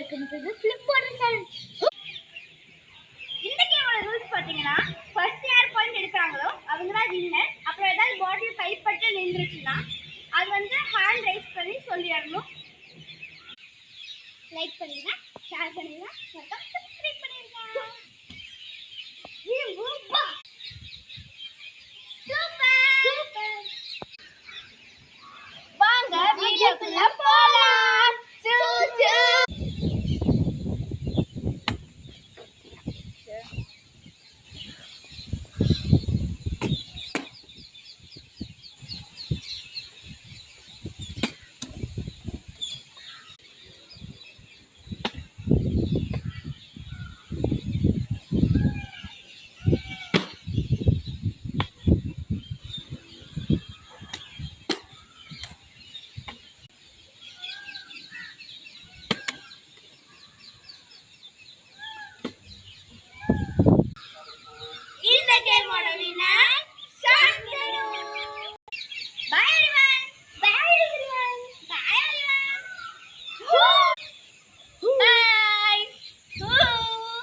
இருக்குன்றது flip water challenge. இந்த கேமோட ரூல்ஸ் பார்த்தீங்கன்னா, ஃபர்ஸ்ட் யார் பாயிண்ட் எடுக்கிறாங்களோ அவங்க தான் வின்னர். அப்புறம் ஏதாவது பாட்டில் கைப்பட்டு நின்றுச்சுன்னா அது வந்து ஹேண்ட் ரைஸ் பண்ணி சொல்லிடணும். லைக் பண்ணுங்க, ஷேர் பண்ணுங்க, சப்ஸ்கிரைப் பண்ணிருங்க. சூப்பர். வாங்க வீடியோக்குள்ள போலாம்.